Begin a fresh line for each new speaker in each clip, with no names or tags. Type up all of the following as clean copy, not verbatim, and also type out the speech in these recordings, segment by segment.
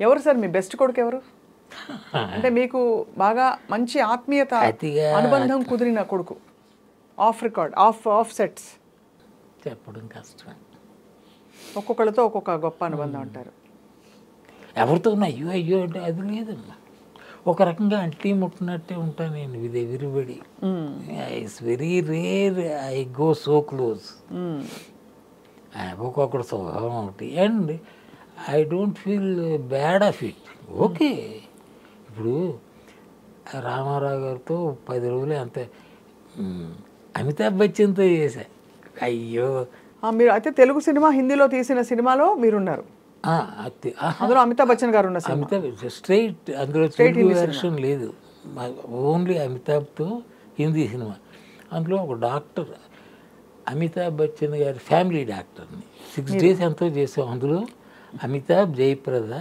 ఎవరు సార్ మీ బెస్ట్ కొడుకు ఎవరు? అంటే మీకు బాగా మంచి ఆత్మీయత అనుబంధం కుదిరిన కొడుకు, ఆఫ్ రికార్డ్, ఆఫ్ సెట్స్
చెప్పడం కష్టం.
ఒక్కొక్కరితో ఒక్కొక్క గొప్ప అనుబంధం అంటారు.
ఎవరితో అయ్యో అయ్యో అంటే అది లేదమ్మా. ఒక రకంగా అంటీ ముట్టినట్టే ఉంటాను నేను with everybody. It's very rare I go so close. ఒక్కొక్కడు స్వభావం ఒకటి. And I don't feel bad of it. Okay, ఇప్పుడు రామారావు గారితో 10 రోజులే అంతే. అమితాబ్ బచ్చన్తో చేశా. అయ్యో,
మీరు అయితే తెలుగు సినిమా హిందీలో తీసిన సినిమాలో మీరున్నారు. అందులో అమితాబ్ బచ్చన్ గారు ఉన్న సినిమా.
అమితాబ్ స్ట్రైట్, అందులో తెలుగు వెర్షన్ లేదు, ఓన్లీ అమితాబ్తో హిందీ సినిమా. అందులో ఒక డాక్టర్, అమితాబ్ బచ్చన్ గారి ఫ్యామిలీ డాక్టర్ని 6 days ఎంతో చేసాం. అందులో అమితాబ్, జయప్రద,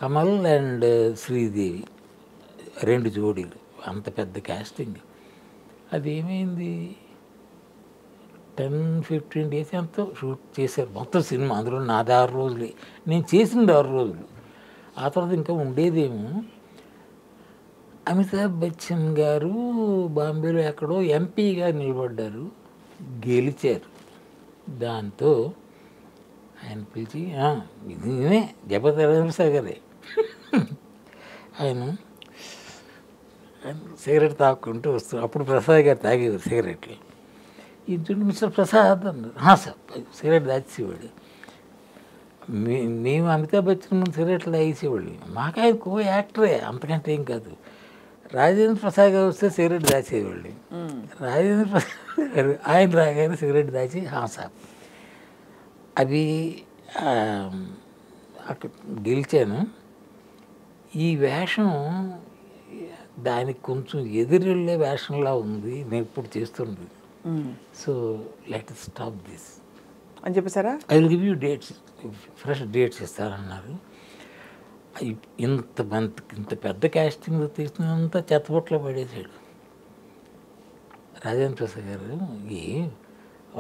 కమల్ అండ్ శ్రీదేవి 2 జోడీలు. అంత పెద్ద కాస్టింగ్. అది ఏమైంది, 10-15 days ఎంతో షూట్ చేశారు మొత్తం సినిమా. అందులో నాది 6 రోజులే, నేను చేసింది 6 రోజులు. ఆ తర్వాత ఇంకా ఉండేదేమో. అమితాబ్ బచ్చన్ గారు బాంబేలో ఎక్కడో ఎంపీగా నిలబడ్డారు, గెలిచారు. దాంతో ఆయన పిలిచి ఇదే జబర్దస్త్ ఆయన సిగరెట్ తాక్కుంటూ వస్తున్నారు. అప్పుడు ప్రసాద్ గారు తాగేవారు సిగరెట్లు. ఇది మిస్టర్ ప్రసాద్ అన్నారు. సార్ సిగరెట్ దాచేవాడు. మేము అమితాబ్ బచ్చన్ ముందు సిగరెట్లు తాగేసేవాళ్ళు. మాకు ఆయన కో యాక్టరే, అంతకంటే ఏం కాదు. రాజేంద్ర ప్రసాద్ గారు వస్తే సిగరెట్ దాచేవాళ్ళు. రాజేంద్ర ప్రసాద్ గారు ఆయన రాగానే సిగరెట్ దాచి సార్ అవి అక్కడ గెలిచాను. ఈ వేషం దానికి కొంచెం ఎదురెళ్ళే వేషంలా ఉంది నేను ఇప్పుడు చేస్తుంది. So let us stop this
అని చెప్పేసారా?
I will give you dates, fresh dates ఇస్తారన్నారు. ఇంత పెద్ద కాస్టింగ్ తీసినంత చెత్తబొట్లో పడేసాడు రాజేంద్ర ప్రసాద్ గారు.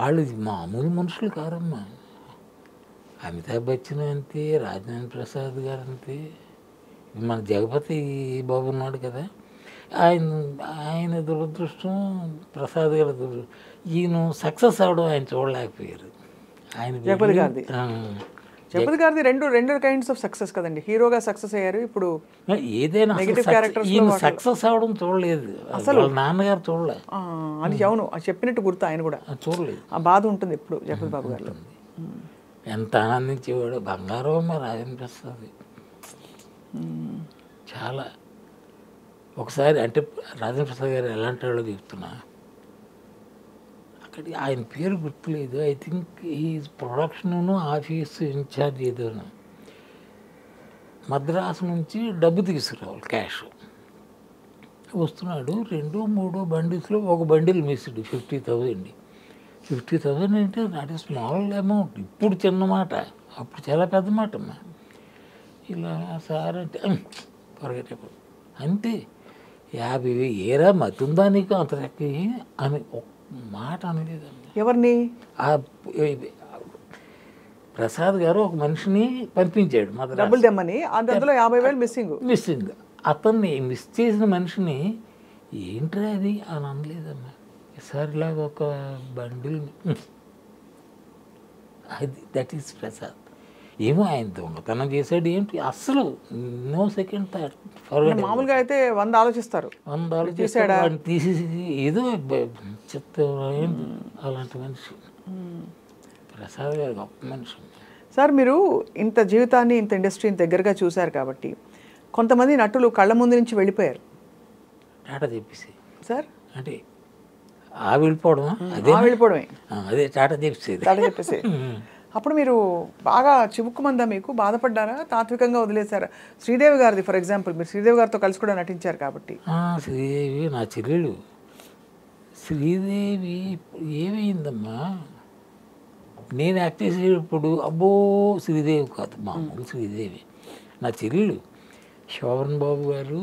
వాళ్ళు మామూలు మనుషులు కారమ్మా. అమితాబ్ బచ్చన్ అంతే, రాజేంద్ర ప్రసాద్ గారు అంతే, మన జగపతి బాబు ఉన్నాడు కదా, ఆయన దురదృష్టం, ప్రసాద్ గారి దురదృష్టం. ఈయన సక్సెస్ అవడం ఆయన చూడలేకపోయారు. ఆయన
జగపతి గారిది రెండు కైండ్స్ ఆఫ్ సక్సెస్ కదండి. హీరోగా సక్సెస్ అయ్యారు, ఇప్పుడు
ఏదైనా ఈయన సక్సెస్ అవడం చూడలేదు అసలు. నాన్నగారు చూడలేదు
అది. అవును, చెప్పినట్టు గుర్తు, ఆయన కూడా
చూడలేదు.
ఆ బాధ ఉంటుంది ఎప్పుడు జగపతి బాబు గారిలో.
ఎంత ఆనందించేవాడు. బంగారం అమ్మ రాజేంద్ర ప్రసాద్ చాలా. ఒకసారి అంటే రాజేంద్ర ప్రసాద్ గారు ఎలాంటి వాళ్ళో చెప్తున్నా, అక్కడ ఆయన పేరు గుర్తులేదు. ఐ థింక్ ఈ ప్రొడక్షన్ ఆఫీస్ ఇన్ఛార్జ్ ఏదో మద్రాసు నుంచి డబ్బు తీసుకురావాలి, క్యాష్. వస్తున్నాడు, 2-3 బండిల్స్లో ఒక బండిల్ మిస్డ్ 50,000. 50,000 అంటే నాట్ ఏ స్మాల్ అమౌంట్. ఇప్పుడు చిన్న మాట, అప్పుడు చాలా పెద్ద మాట అమ్మా. ఇలా సార్ అంటే పొరగేటప్పుడు అంతే. 50,000 ఏరా మతుందా నీకు అంత లెక్క అని ఒక మాట అనలేదండి.
ఎవరిని?
ప్రసాద్ గారు ఒక మనిషిని పంపించాడు మా
డబ్బులు తెమ్మని, అందులో 50,000
మిస్సింగ్. అతన్ని మిస్ చేసిన మనిషిని ఏంట్రా అది అని అనలేదమ్మా. సార్ ఇలాగ ఒక బండిల్, అది దట్ ఈస్ ప్రసాద్. ఏమో ఆయన దొంగతనం చేశాడు ఏంటి అస్సలు నో సెకండ్ థాట్.
మామూలుగా అయితే 100 ఆలోచిస్తారు,
100 ఆలోచిస్తాడు, తీసేసి ఏదో చెప్తారు. అలాంటి మనిషి ప్రసాద్ గారు, గొప్ప మనిషి.
సార్ మీరు ఇంత జీవితాన్ని, ఇంత ఇండస్ట్రీని దగ్గరగా చూశారు కాబట్టి కొంతమంది నటులు కళ్ళ ముందు నుంచి వెళ్ళిపోయారు.
టాటా చెప్పేసి
సార్
అంటే వెళ్ళిపోవడం, అదే
వెళ్ళిపోవడమే,
అదే టాటా చెప్పేసి.
టాటా చెప్పేసి అప్పుడు మీరు బాగా చివుక్కుమందా, మీకు బాధపడ్డారా, తాత్వికంగా వదిలేశారా? శ్రీదేవి గారిది ఫర్ ఎగ్జాంపుల్, మీరు శ్రీదేవి గారితో కలిసి కూడా నటించారు కాబట్టి.
శ్రీదేవి నా చెల్లెలు. శ్రీదేవి ఏమైందమ్మా, నేను యాక్ట్ చేసేటప్పుడు అబ్బో శ్రీదేవి కాదు, మామూలు శ్రీదేవి నా చెల్లెలు. శోభన్ బాబు గారు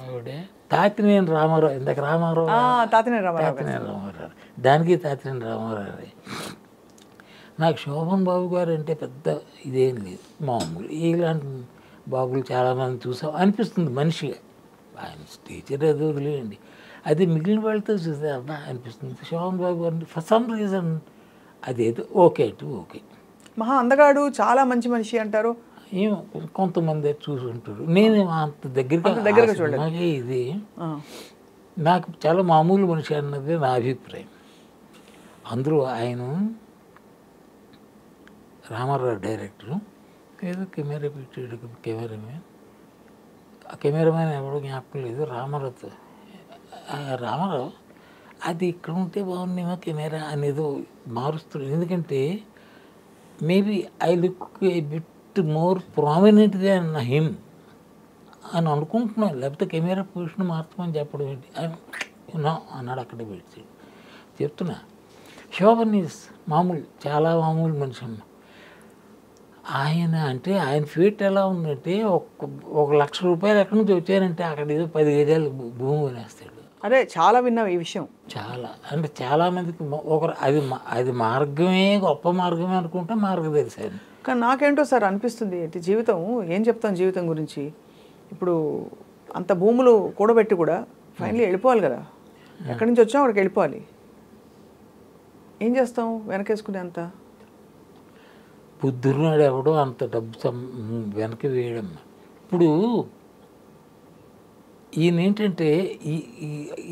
ఆవిడ, తాతినేని రామారావు, ఇందాక రామారావు,
తాతినేని రామారావు,
దానికి తాతినేని రామారావు. నాకు శోభన్ బాబు గారు అంటే పెద్ద ఇదేం లేదు, మామూలు ఇలాంటి బాబులు చాలామంది చూసాం అనిపిస్తుంది మనిషిగా. ఆయన టీచర్ అది వదిలేయండి, అది మిగిలిన వాళ్ళతో చూస్తే అబ్బా అనిపిస్తుంది. శోభన్ బాబు గారిని ఫర్ సమ్ రీజన్ అదేదో ఓకే టు ఓకే.
మహా అందగాడు, చాలా మంచి మనిషి అంటారు.
ఏమో కొంతమంది చూసి ఉంటారు, నేను అంత దగ్గరగా చూడలేదు. ఇది నాకు చాలా మామూలు మనిషి అన్నది నా అభిప్రాయం. అందులో ఆయన రామారావు డైరెక్టరు ఏదో కెమెరా పెట్టాడు, కెమెరామ్యాన్ ఎవడో జ్ఞాపకం లేదు, రామారావు అది ఇక్కడ ఉంటే బాగుండేమో కెమెరా అనేదో మారుస్తుంది. ఎందుకంటే maybe I look A bit more prominent than him అని అనుకుంటున్నాను. లేకపోతే కెమెరా పొజిషన్ మార్చమని చెప్పడం ఏంటి అన్నాడు, అక్కడే పెట్టి చెప్తున్నా. శోభన్ ఈజ్ మామూలు, చాలా మామూలు మనిషి అమ్మ. ఆయన అంటే ఆయన ఫీట్ ఎలా ఉందంటే 1,00,000 రూపాయలు ఎక్కడి నుంచి వచ్చారంటే అక్కడ ఏదో 10 గజాలు భూమి కొనేస్తాడు.
అదే చాలా విన్నాం ఈ విషయం.
చాలా అంటే చాలామందికి అది మార్గమే, గొప్ప మార్గమే అనుకుంటే మార్గదర్శనం.
కానీ నాకేంటో సార్ అనిపిస్తుంది, ఏంటి జీవితం, ఏం చెప్తాం జీవితం గురించి. ఇప్పుడు అంత భూములు కూడబెట్టి కూడా ఫైనలీ వెళ్ళిపోవాలి కదా, ఎక్కడి నుంచి వచ్చాం అక్కడికి వెళ్ళిపోవాలి. ఏం చేస్తాం వెనకేసుకునే అంత?
బుద్ధుడున్నాడు ఎవడో అంత డబ్బు వెనక్కి వేయడం. ఇప్పుడు ఈయన ఏంటంటే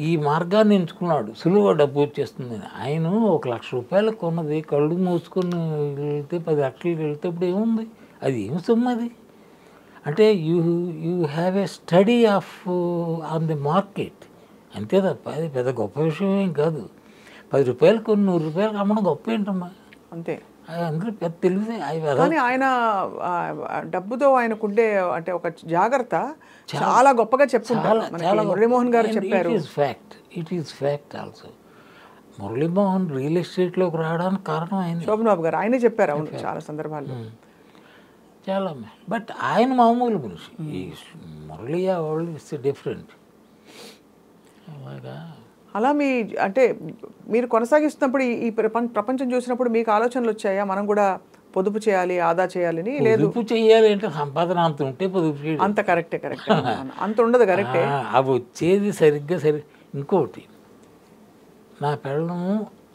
ఈ మార్గాన్ని ఎంచుకున్నాడు, సులువుగా డబ్బు వచ్చేస్తుంది. ఆయన 1,00,000 రూపాయలు కొన్నది కళ్ళు మూసుకొని వెళ్తే 10 లక్షలకి వెళ్తే ఇప్పుడు ఏముంది, అది ఏం సొమ్ము అది. అంటే you have a study of on the market, అంతే తప్ప అది పెద్ద గొప్ప విషయం ఏం కాదు. 10 రూపాయలు కొన్ని 100 రూపాయలు అమ్మడం గొప్ప ఏంటమ్మా,
అంతే.
అందరూ పెద్ద తెలివితే.
కానీ ఆయన డబ్బుతో ఆయనకుండే అంటే ఒక జాగ్రత్త చాలా గొప్పగా చెప్తుంటారు. మురళీమోహన్ గారు చెప్పారు.
It is fact also. Muralimohan real ఎస్టేట్లోకి రావడానికి కారణం ఆయన,
శోభన్ బాబు గారు ఆయనే చెప్పారు. అవును, చాలా సందర్భాల్లో
చాలా. బట్ ఆయన మామూలు మనిషి, ఈ మురళీ వాళ్ళు ఇట్స్ డిఫరెంట్. అలాగా
అలా అంటే మీరు కొనసాగిస్తున్నప్పుడు ఈ ప్రపంచం చూసినప్పుడు మీకు ఆలోచనలు వచ్చాయా, మనం కూడా పొదుపు చేయాలి, ఆదా చేయాలని? లేదు,
పొదుపు చేయాలి అంటే సంపాదన అంత ఉంటే పొదుపు చేయాలి,
అంత కరెక్టే అంత ఉండదు, కరెక్టే.
అవి వచ్చేది సరిగ్గా ఇంకోటి, నా పెళ్ళము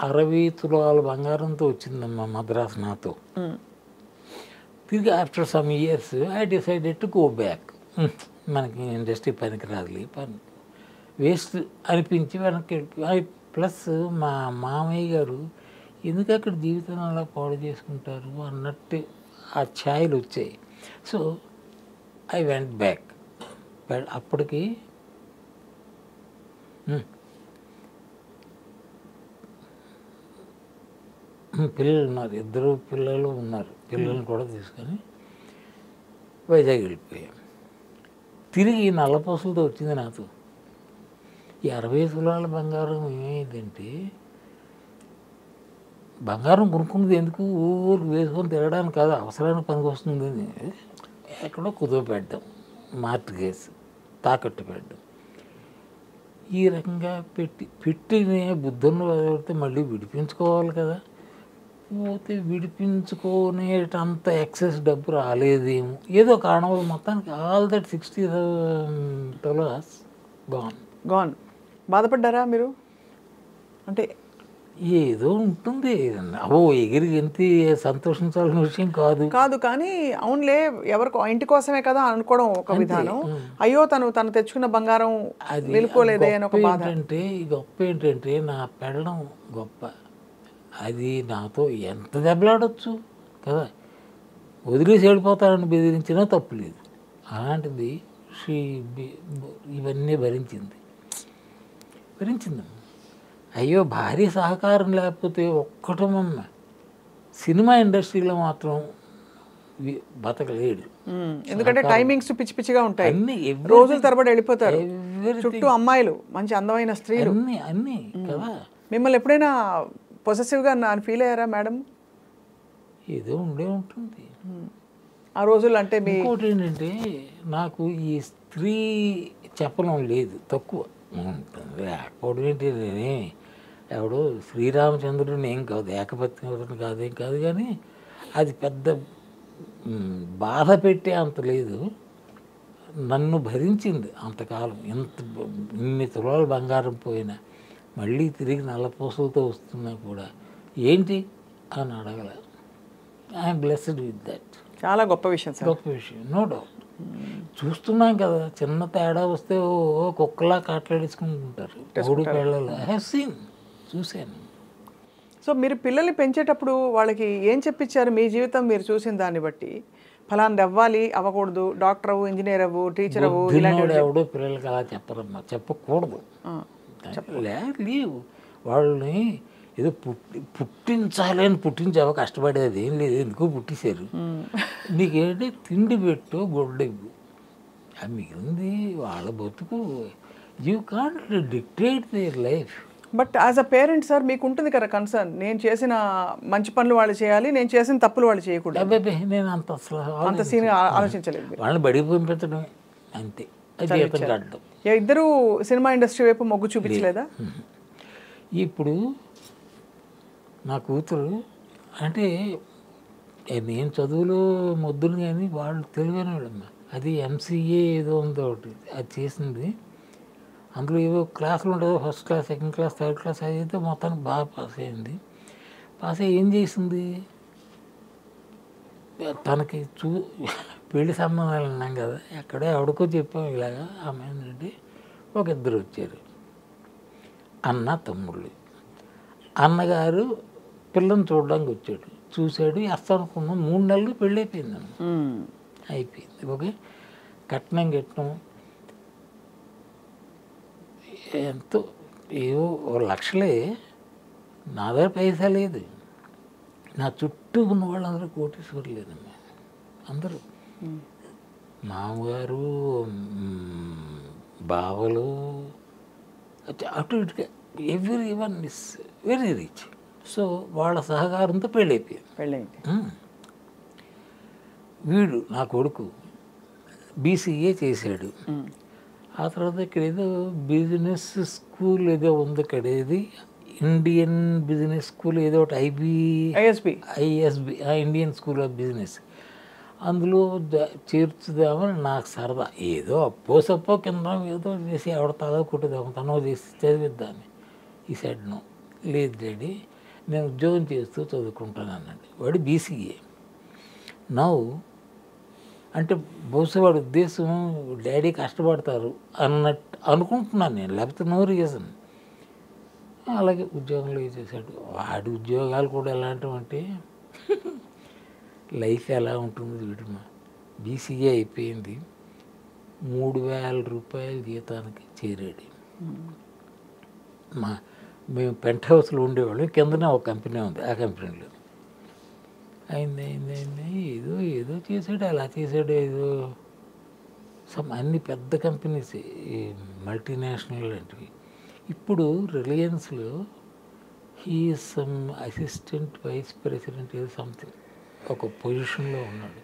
60 తులాల బంగారంతో వచ్చిందమ్మా మద్రాసు నాతో. తిరిగి after some years I decided to go back. మనకి ఇండస్ట్రీ పనికి రాదులే, పని వేస్ట్ అనిపించి వెనక్కి. ప్లస్ మా మామయ్య గారు ఎందుకు అక్కడ జీవితం అలా పాడు చేసుకుంటారు అన్నట్టు ఆ ఛాయలు వచ్చాయి. So I went back. అప్పటికి పిల్లలు ఉన్నారు, 2 పిల్లలు ఉన్నారు. పిల్లల్ని కూడా తీసుకొని వైజాగ్ వెళ్ళిపోయాం. తిరిగి నల్లపూసలతో వచ్చింది నాతో. ఈ 60 తులాల బంగారం ఏమైందంటే, బంగారం కొనుక్కున్నది ఎందుకు ఊరు వేసుకొని తిరగడానికి కాదు, అవసరానికి పనికి వస్తుంది. ఎక్కడో కుదువ పెట్టడం, మార్టిగేజ్ తాకట్టు పెట్టడం, ఈ రకంగా పెట్టిన బుద్ధుని వదిలితే మళ్ళీ విడిపించుకోవాలి కదా. పోతే విడిపించుకునేటంత ఎక్సెస్ డబ్బు రాలేదేమో, ఏదో కారణం మొత్తానికి ఆల్ దట్ 60 తులాస్ గాన్.
బాధపడ్డారా మీరు? అంటే
ఏదో ఉంటుంది, ఎగిరి ఎంత సంతోషించాల్సిన విషయం కాదు.
కానీ అవునులే, ఎవరికో ఇంటి కోసమే కదా అనుకోవడం ఒక విధానం. అయ్యో తను తెచ్చుకున్న బంగారం అది వెళ్ళిపోలేదే అని ఒక బాధ.
అంటే గొప్ప ఏంటంటే నా పెళ్ళం గొప్ప, అది నాతో ఎంత దెబ్బలాడచ్చు కదా, వదిలేసి వెళ్ళిపోతానని బెదిరించినా తప్పు లేదు. అలాంటిది ఇవన్నీ భరించింది. అయ్యో భారీ సహకారం లేకపోతే ఒక్కటమమ్మ సినిమా ఇండస్ట్రీలో మాత్రం బతకలేడు.
ఎందుకంటే టైమింగ్స్ పిచ్చి పిచ్చిగా ఉంటాయి, రోజుల తరబడి వెళ్ళిపోతారు, చుట్టూ అమ్మాయిలు, మంచి అందమైన స్త్రీలు,
అన్నీ కదా.
మిమ్మల్ని ఎప్పుడైనా పొసెసివ్గా ఫీల్ అయ్యారా మేడం?
ఏదో ఉండే ఉంటుంది
ఆ రోజుల్లో. అంటే
ఇంకోటి ఏంటంటే, నాకు ఈ స్త్రీ చెప్పడం లేదు, తక్కువ ఉంటుంది. అప్పుడు ఏంటి, నేనే ఎవడో శ్రీరామచంద్రుడిని ఏం కాదు, ఏకపత్ని కాదేం కాదు, కానీ అది పెద్ద బాధ పెట్టే అంత లేదు. నన్ను భరించింది అంతకాలం. ఇన్ని తులాలు బంగారం పోయినా మళ్ళీ తిరిగి నల్లపూసలతో వస్తున్నా కూడా ఏంటి అని అడగల. I'm blessed with that.
చాలా గొప్ప విషయం సార్.
గొప్ప విషయం, నో డౌట్. చూస్తున్నాం కదా, చిన్న తేడా వస్తే ఓ కుక్కలా కాట్లాడేసుకుంటుంటారు మూడు పిల్లలు. ఐ హ్యావ్ సీన్, చూశాను.
సో మీరు పిల్లల్ని పెంచేటప్పుడు వాళ్ళకి ఏం చెప్పించారు? మీ జీవితం మీరు చూసిన దాన్ని బట్టి ఫలాంది అవ్వాలి, అవ్వకూడదు, డాక్టర్ అవ్వు, ఇంజనీర్ అవ్వు, టీచర్ అవ్వు,
ఇలాంటి ఎవడో పిల్లలకి అలా చెప్పరమ్మా, చెప్పకూడదు. లేవు వాళ్ళని ఏదో పుట్టించాలి అని పుట్టించావో కష్టపడేది ఏం లేదు, ఎందుకో పుట్టించారు. నీకేంటి తిండి పెట్టు, గొడ్డెవ్వు, అది మిగిలింది వాళ్ళ బతుకు. You can't dictate their life.
But as a parent sir మీకు ఉంటుంది కదా కన్సర్న్, నేను చేసిన మంచి పనులు వాళ్ళు చేయాలి, నేను చేసిన తప్పులు వాళ్ళు చేయకూడదు.
అబ్బాయి నేను అంత
సీన్ ఆలోచించలేదు.
వాళ్ళని బడికి పంపించడం అంతే, అది జీతం కట్టడం.
ఇద్దరు సినిమా ఇండస్ట్రీ వైపు మొగ్గు చూపించలేదా?
ఇప్పుడు నా కూతురు అంటే నేను చదువులో మొద్దులు కానీ వాళ్ళు తెలివైన వాళ్ళమ్మా. అది ఎంసీఏ ఏదో ఉందో ఒకటి అది చేసింది. అందులో ఏవో క్లాసులు ఉండదు, first class, second class, third class. అది అయితే మొత్తానికి బాగా పాస్ అయింది. పాస్ అయ్యి ఏం చేసింది, తనకి పెళ్లి సంబంధాలు ఉన్నాం కదా, ఎక్కడో ఎవడికో చెప్పాం ఇలాగా ఆమె ఏంటంటే ఒక ఇద్దరు వచ్చారు, అన్న తమ్ముళ్ళు. అన్నగారు పిల్లని చూడడానికి వచ్చాడు, చూశాడు, వస్తానుకున్నాం. 3 నెలలు పెళ్ళి అయిపోయిందన్న, అయిపోయింది. ఓకే, కట్నం ఎంతో ఏవో 1 లక్షలే. నా దగ్గర పైసా లేదు. నా చుట్టూ ఉన్న వాళ్ళందరూ కోటీశ్వరులేదమ్మా, అందరూ. మామగారు, బావలు, అటు ఇటుగా every one is very rich. So వాళ్ళ సహకారంతో పెళ్ళైపోయింది. వీడు నా కొడుకు బీసీఏ చేశాడు. ఆ తర్వాత ఇక్కడ ఏదో బిజినెస్ స్కూల్ ఏదో ఉంది, ఇక్కడ ఏది ఇండియన్ బిజినెస్ స్కూల్ ఏదో ఒకటి, ISB Indian school of business. అందులో చేర్చుదామని నాకు సరదా. ఏదో అప్పో కింద ఏదో చేసి ఎవడ తల కుట్టుదాము, తనో చేసి చదివిద్దాన్ని. ఈ సైడ్ నో, లేదు డాడీ నేను ఉద్యోగం చేస్తూ చదువుకుంటాను అన్నాడు. వాడు బీసీఏ. నవ్వు అంటే బహుశా వాడి ఉద్దేశం డాడీ కష్టపడతారు అన్నట్టు అనుకుంటున్నాను నేను, లేకపోతే నో రీజన్. అలాగే ఉద్యోగంలో చేశాడు. వాడి ఉద్యోగాలు కూడా ఎలాంటివంటే లైఫ్ ఎలా ఉంటుంది వీడమ్మా. బీసీఏ అయిపోయింది, 3,000 రూపాయల జీతానికి చేరాడు. మేము పెంట్ హౌస్లో ఉండేవాళ్ళం, కిందనే ఒక కంపెనీ ఉంది, ఆ కంపెనీలో అయింది ఏదో చేశాడు, అలా చేశాడు. ఏదో అన్ని పెద్ద కంపెనీస్, మల్టీనేషనల్ లాంటివి. ఇప్పుడు రిలయన్స్లో he some assistant vice president ఏదో సంథింగ్ ఒక పొజిషన్లో ఉన్నాడు.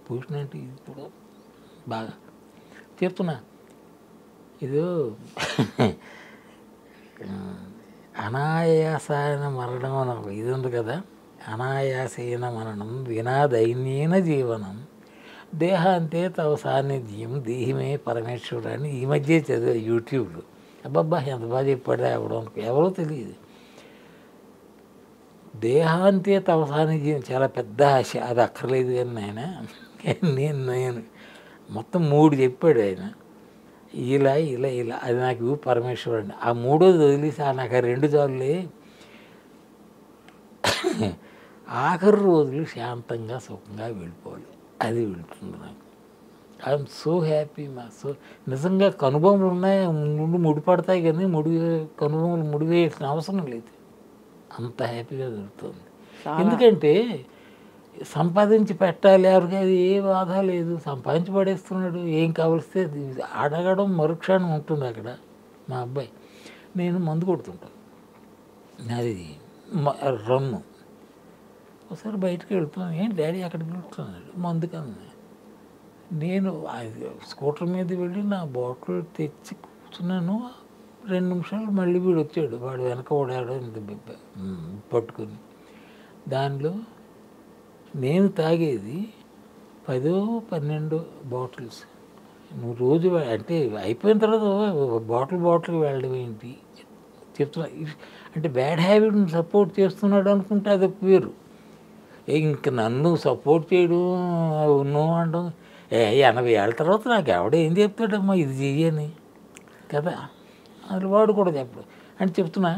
పొజిషన్ అంటే ఇప్పుడు బాగా చెప్తున్నా, ఇదో అనాయాసైన మరణం అని ఇది ఉంది కదా, అనాయాసైన మరణం వినా దైన్యేన జీవనం దేహాంతే తవ సాన్నిధ్యం దేహిమే పరమేశ్వరుడు అని ఈ మధ్య చదివా యూట్యూబ్లో. అబ్బబ్బా ఎంత బాగా చెప్పాడా ఎవరో తెలియదు. దేహాంతే తవ సాన్నిధ్యం చాలా పెద్ద ఆశ, అది అక్కర్లేదు కానీ నేను మొత్తం 3 చెప్పాడు ఆయన. ఇలా అది నాకు పరమేశ్వరుడు. ఆ 3వ వదిలేసి నాకు ఆ 2 చాలులే. ఆఖరి రోజులు శాంతంగా సుఖంగా వెళ్ళిపోవాలి, అది వెళ్తుంది నాకు. ఐఎమ్ సో హ్యాపీ సో నిజంగా కనుబొమ్మలు ఉన్నాయి, ముడిపడతాయి కానీ కనుబొమ్మలు ముడివేయాల్సిన అవసరం లేదు, అంత హ్యాపీగా దొరుకుతుంది. ఎందుకంటే సంపాదించి పెట్టాలి, ఎవరికి అది ఏ బాధ లేదు, సంపాదించి పడేస్తున్నాడు. ఏం కావలిస్తే అడగడం మరుక్షణం ఉంటుంది అక్కడ. మా అబ్బాయి నేను మందు కొడుతుంటాను, అది రమ్ము. ఒకసారి బయటకు వెళ్తున్నాను, ఏంటి డాడీ అక్కడికి వెళ్తున్నాడు మందు కన్నా. నేను స్కూటర్ మీద వెళ్ళి నా బాటిల్ తెచ్చి కూర్చున్నాను. 2 నిమిషాలు మళ్ళీ వీడు వచ్చాడు, వాడు వెనక ఓడాడు పట్టుకుని. దానిలో నేను తాగేది 10-12 బాటిల్స్. నువ్వు రోజు అంటే అయిపోయిన తర్వాత బాటిల్ వెళ్ళడం ఏంటి చెప్తున్నా. అంటే బ్యాడ్ హ్యాబిట్ని సపోర్ట్ చేస్తున్నాడు అనుకుంటే అది వేరు. ఇంక నన్ను సపోర్ట్ చేయడం నో అనడం 80 ఏళ్ళ తర్వాత నాకు ఎవడ ఏం చెప్తాడమ్మా ఇది చెయ్యని కదా. అది వాడు కూడా చెప్పడు అని చెప్తున్నా.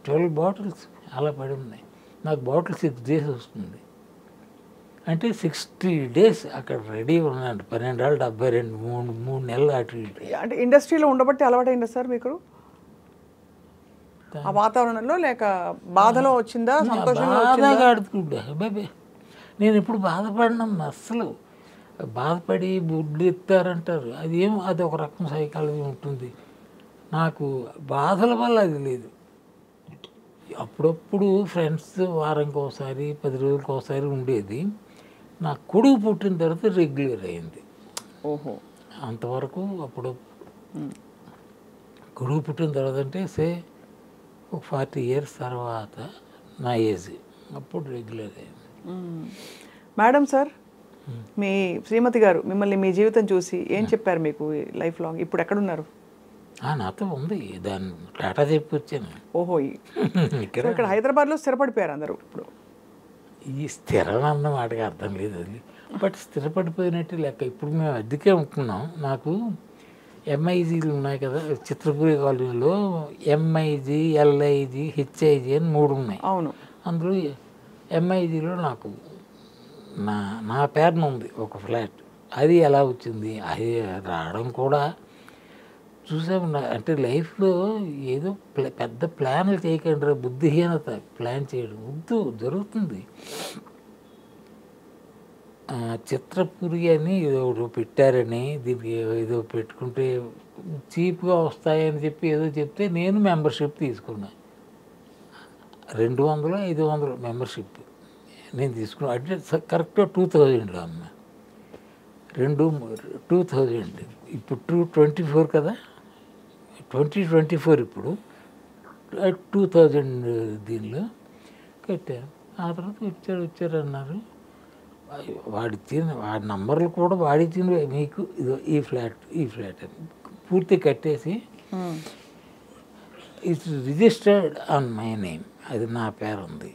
12 బాటిల్స్ అలా పడి ఉన్నాయి. నాకు బాటిల్ 6 days వస్తుంది అంటే 60 days అక్కడ రెడీ ఉన్నాను. 12 ఏళ్ళు 72 3 నెలలు అటు ఇటు.
అంటే ఇండస్ట్రీలో ఉండబట్టి అలవాటైందా సార్ మీకు ఆ వాతావరణంలో, లేక బాధలో వచ్చిందా, సంతోషంగా
బాధగా ఆడుతుండే బాబే. నేను ఎప్పుడు బాధపడినమ్మా అస్సలు. బాధపడి బుడ్లు ఎత్తారంటారు, అది ఒక రకం సైకాలజీ ఉంటుంది. నాకు బాధల వల్ల అది లేదు. అప్పుడప్పుడు ఫ్రెండ్స్ వారానికి ఒకసారి 10 రోజులకి ఒకసారి ఉండేది. నా కొడుకు పుట్టిన తర్వాత రెగ్యులర్ అయింది.
ఓహో,
అంతవరకు అప్పుడు కొడుకు పుట్టిన తర్వాత అంటే ఒక 40 years తర్వాత నా ఏజ్ అప్పుడు రెగ్యులర్ అయింది.
మేడం సార్, మీ శ్రీమతి గారు మిమ్మల్ని మీ జీవితం చూసి ఏం చెప్పారు మీకు లైఫ్ లాంగ్? ఇప్పుడు ఎక్కడున్నారు?
నాతో ఉంది, దాన్ని టాటా చెప్పి వచ్చాను.
ఓహో, ఇక్కడ హైదరాబాద్లో స్థిరపడిపోయారు అందరూ. ఇప్పుడు
ఈ స్థిరం అన్న మాటకి అర్థం లేదు అది, బట్ స్థిరపడిపోయినట్టు లెక్క. ఇప్పుడు మేము అద్దెకే ఉంటున్నాం. నాకు ఎంఐజీలు ఉన్నాయి కదా చిత్రపురి కాలనీలో, ఎంఐజీ, ఎల్ఐజీ, హెచ్ఐజీ అని 3 ఉన్నాయి.
అవును.
అందులో ఎంఐజీలో నాకు నా పేరున ఉంది ఒక ఫ్లాట్. అది ఎలా వచ్చింది? అది రావడం కూడా చూసాము. అంటే లైఫ్లో ఏదో పెద్ద ప్లాన్లు చేయకండి, బుద్ధిహీనత ప్లాన్ చేయడం వద్దు, జరుగుతుంది. చిత్రపురి అని ఏదో పెట్టారని, దీనికి ఏదో పెట్టుకుంటే చీప్గా వస్తాయని చెప్పి ఏదో చెప్తే నేను మెంబర్షిప్ తీసుకున్నా. 200 500 మెంబర్షిప్ నేను తీసుకున్నాను. అంటే కరెక్ట్గా 2000లో అమ్మ. 2000 ఇప్పుడు 2024 కదా, 2024 ఇప్పుడు 2000 దీనిలో కట్టాను. ఆ తర్వాత వచ్చారు అన్నారు. వాడి నంబర్లు కూడా వాడిచ్చింది. మీకు ఇదో ఈ ఫ్లాట్ అని పూర్తి కట్టేసి it's registered on my name, అది నా పేరు ఉంది.